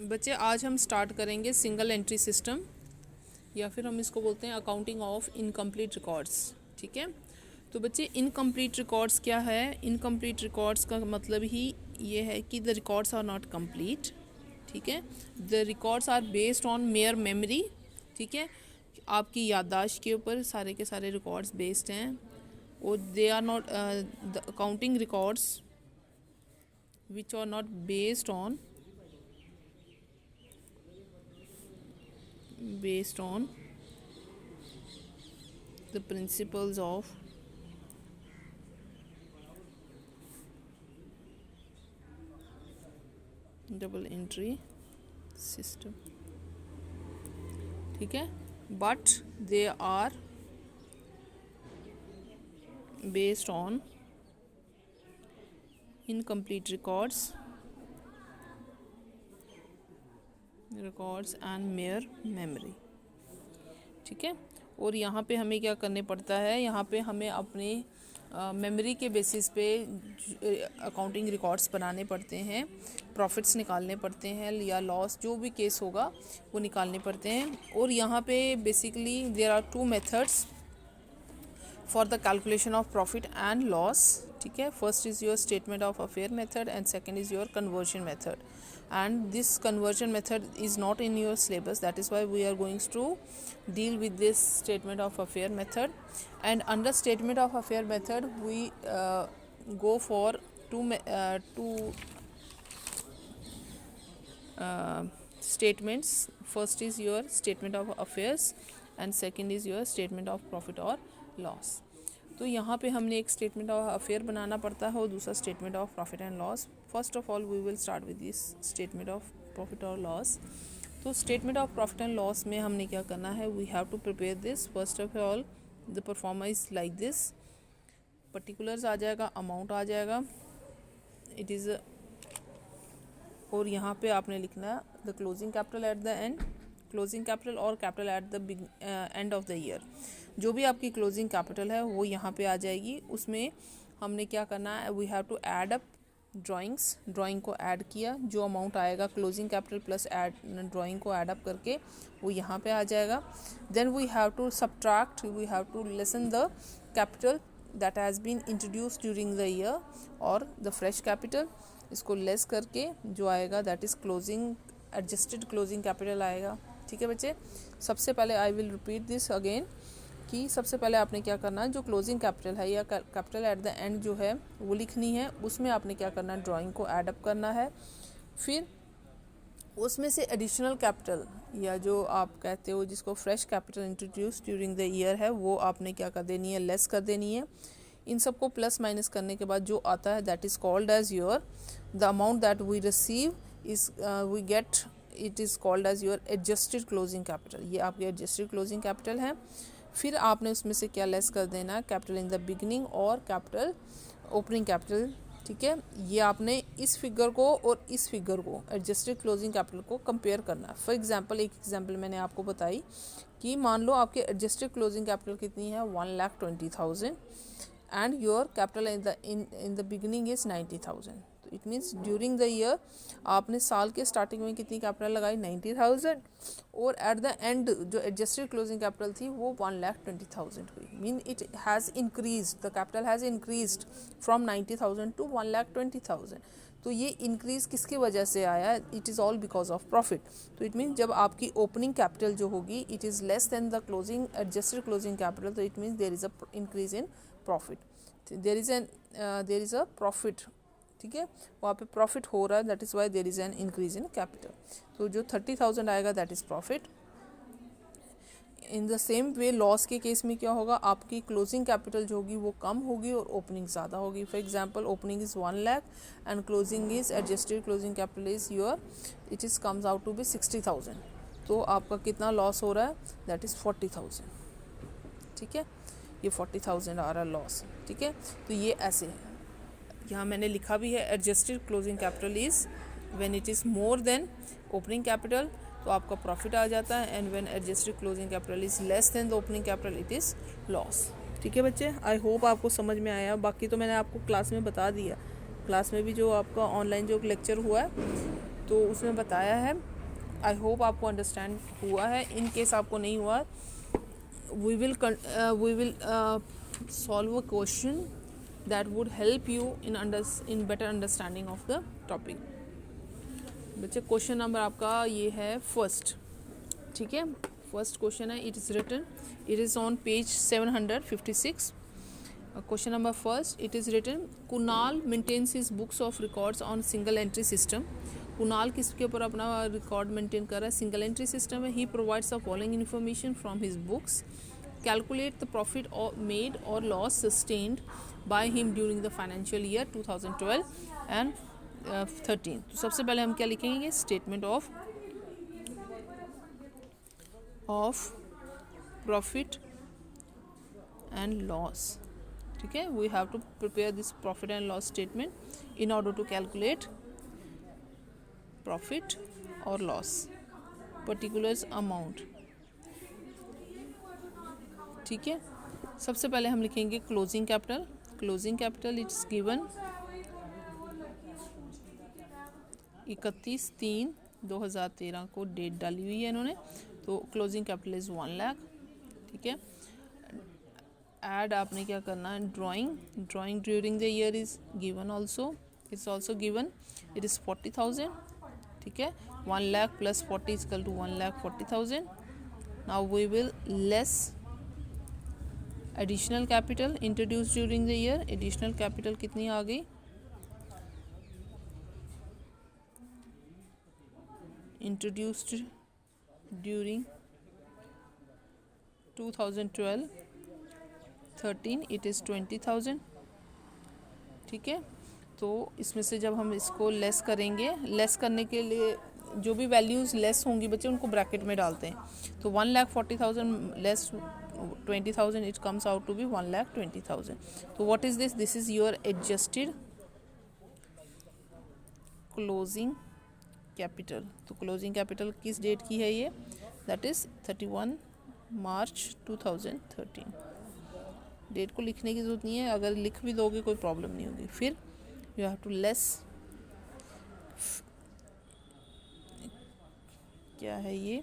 बच्चे आज हम स्टार्ट करेंगे सिंगल एंट्री सिस्टम, या फिर हम इसको बोलते हैं अकाउंटिंग ऑफ इनकम्प्लीट रिकॉर्ड्स। ठीक है, तो बच्चे इनकम्प्लीट रिकॉर्ड्स क्या है? इनकम्प्लीट रिकॉर्ड्स का मतलब ही ये है कि the records are not complete. ठीक है, the records are based on mere memory. ठीक है, आपकी याददाश्त के ऊपर सारे के सारे रिकॉर्ड्स बेस्ड हैं, और they are not the accounting records which are not based on the principles of double entry system. ठीक है, but they are based on incomplete records and mere memory. ठीक है, और यहाँ पे हमें क्या करने पड़ता है? यहाँ पे हमें अपने मेमोरी के बेसिस पे अकाउंटिंग रिकॉर्ड्स बनाने पड़ते हैं, प्रॉफिट्स निकालने पड़ते हैं, या लॉस जो भी केस होगा वो निकालने पड़ते हैं। और यहाँ पे basically there are two methods for the calculation of profit and loss. ठीक है, first is your statement of affair method and second is your conversion method, and this conversion method is not in your syllabus. That is why we are going to deal with this statement of affair method. And under statement of affair method we go for two statements. First is your statement of affairs and second is your statement of profit or loss. तो यहाँ पे हमने एक statement of affair बनाना पड़ता है और दूसरा statement of profit and loss. First of all we will start with this statement of profit और लॉस। तो statement of profit and loss में हमने क्या करना है? We have to prepare this. First of all the proforma is like this, particulars आ जाएगा, amount आ जाएगा, इट इज़, और यहाँ पे आपने लिखना है the closing capital at the end, closing capital और capital at the end of the year. जो भी आपकी क्लोजिंग कैपिटल है वो यहाँ पे आ जाएगी। उसमें हमने क्या करना है? We have to add up drawings, drawing को ऐड किया, जो अमाउंट आएगा closing capital plus add drawing को ऐड अप करके वो यहाँ पे आ जाएगा। Then we have to subtract, we have to lessen the capital that has been introduced during the year और द फ्रेश कैपिटल, इसको लेस करके जो आएगा that is closing adjusted closing capital आएगा। ठीक है बच्चे, सबसे पहले I will repeat this again कि सबसे पहले आपने क्या करना है? जो क्लोजिंग कैपिटल है या कैपिटल एट द एंड जो है वो लिखनी है। उसमें आपने क्या करना है? ड्राइंग को ऐड अप करना है। फिर उसमें से एडिशनल कैपिटल या जो आप कहते हो जिसको fresh capital introduce during the year है वो आपने क्या कर देनी है? लेस कर देनी है। इन सबको प्लस माइनस करने के बाद जो आता है that is called as your the amount that we receive is we get, it is called as your adjusted closing capital. ये आपके एडजस्टेड क्लोजिंग कैपिटल है। फिर आपने उसमें से क्या लेस कर देना है? कैपिटल इन द बिगनिंग और कैपिटल ओपनिंग कैपिटल। ठीक है, ये आपने इस फिगर को और इस फिगर को एडजस्टेड क्लोजिंग कैपिटल को कंपेयर करना है। फॉर एग्जांपल, एक एग्जांपल मैंने आपको बताई कि मान लो आपके एडजस्टेड क्लोजिंग कैपिटल कितनी है? 1,20,000 and your capital in the beginning is 90,000। तो it means during the year आपने साल के स्टार्टिंग में कितनी कैपिटल लगाई? 90,000, और एट द एंड जो एडजस्टेड क्लोजिंग कैपिटल थी वो 1,20,000 हुई। Mean it has increase, the capital has increased from 90,000 to 1,20,000। तो ये इंक्रीज किसकी वजह से आया? It is all because of profit. तो इट मीन्स जब आपकी ओपनिंग कैपिटल जो होगी it is less than the closing adjusted closing capital, तो it means there is a increase in profit, there is a profit. ठीक है, वहाँ पे प्रॉफिट हो रहा है, that is why there is an increase in capital. तो जो 30,000 आएगा that is profit. In the same way loss के केस में क्या होगा? आपकी क्लोजिंग कैपिटल जो होगी वो कम होगी और ओपनिंग ज़्यादा होगी। For example, opening is 1 lakh and closing is adjusted closing capital is your, it is comes out to be 60,000। तो आपका कितना लॉस हो रहा है? That is 40,000। ठीक है, ये 40,000 आ रहा है लॉस। ठीक है, तो ये ऐसे है। यहाँ मैंने लिखा भी है adjusted closing capital is when it is more than opening capital, तो आपका प्रॉफिट आ जाता है, and when adjusted closing capital is less than the opening capital it is loss. ठीक है बच्चे, आई होप आपको समझ में आया। बाकी तो मैंने आपको क्लास में बता दिया, क्लास में भी जो आपका ऑनलाइन जो लेक्चर हुआ है तो उसमें बताया है। आई होप आपको अंडरस्टैंड हुआ है। इन केस आपको नहीं हुआ, we will solve a question that would help you in better understanding of the topic. बच्चे क्वेश्चन नंबर आपका ये है फर्स्ट, ठीक है। फर्स्ट क्वेश्चन है, it is on page 756. Question number first, it is written, Kunal maintains his books of records on single entry system. Kunal किसके ऊपर अपना रिकॉर्ड मेंटेन कर रहा है? सिंगल एंट्री सिस्टम है. He provides the following information from his books. Calculate the profit made और loss sustained by him during the financial year 2012 and 13. तो सबसे पहले हम क्या लिखेंगे? Statement of profit and loss, ठीक है. We have to prepare this profit and loss statement in order to calculate profit और लॉस पर्टिकुलर्स अमाउंट, ठीक है. सबसे पहले हम लिखेंगे closing capital. Closing capital it's given 31/3/2013 को डेट डाली हुई है इन्होंने. तो क्लोजिंग कैपिटल इज़ 1 लाख, ठीक है. ऐड आपने क्या करना है? Drawing during the year is given also, it's also given, it is 40,000, ठीक है. 1 lakh plus 40 is equal to 1,40,000. Now we will less additional capital introduce during the year. Additional capital कितनी आ गई? इंट्रोड्यूस्ड ड्यूरिंग 2012-13 इट इज़ 20,000, ठीक है. तो इसमें से जब हम इसको लेस करेंगे, लेस करने के लिए जो भी वैल्यूज़ लेस होंगी बच्चे उनको ब्रैकेट में डालते हैं. तो 1,40,000 less 20,000 it comes out to be 1,20,000. तो what is this? This is your adjusted closing capital. तो क्लोजिंग कैपिटल किस डेट की है ये? That is 31 March 2013. डेट को लिखने की ज़रूरत नहीं है, अगर लिख भी दोगे कोई प्रॉब्लम नहीं होगी. फिर यू हैव टू लेस, क्या है ये?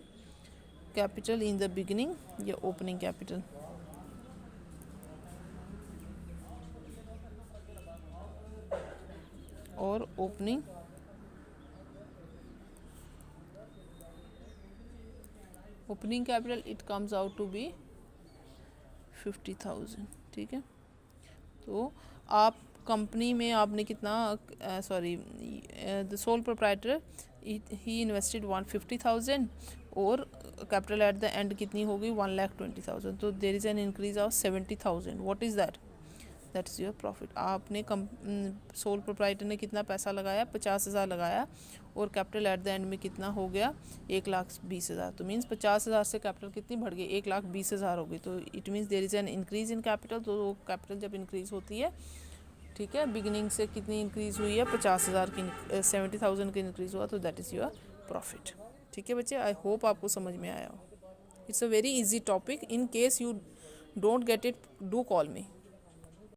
कैपिटल इन द बिगिनिंग, या ओपनिंग कैपिटल. और opening capital it comes out to be 50,000, ठीक है. तो आप कंपनी में आपने कितना, द सोल प्रोप्राइटर ही इन्वेस्टेड 150,000 और कैपिटल एट द एंड कितनी होगी? 1,20,000. तो there is an increase of 70,000. What is that? That is your profit. आपने सोल प्रोप्राइटर ने कितना पैसा लगाया? 50,000 लगाया, और कैपिटल एट द एंड में कितना हो गया? 1,20,000. तो मीन्स 50,000 से कैपिटल कितनी बढ़ गई? 1,20,000 हो गई. तो it means there is an increase in capital. तो कैपिटल जब इंक्रीज होती है, ठीक है, बिगिनिंग से कितनी इंक्रीज हुई है? 50,000 की, 70,000 की इंक्रीज हुआ. तो दैट इज़ योर प्रॉफिट, ठीक है बच्चे. आई होप आपको समझ में आया हो. It's a very easy topic. In case you don't get it, do call me.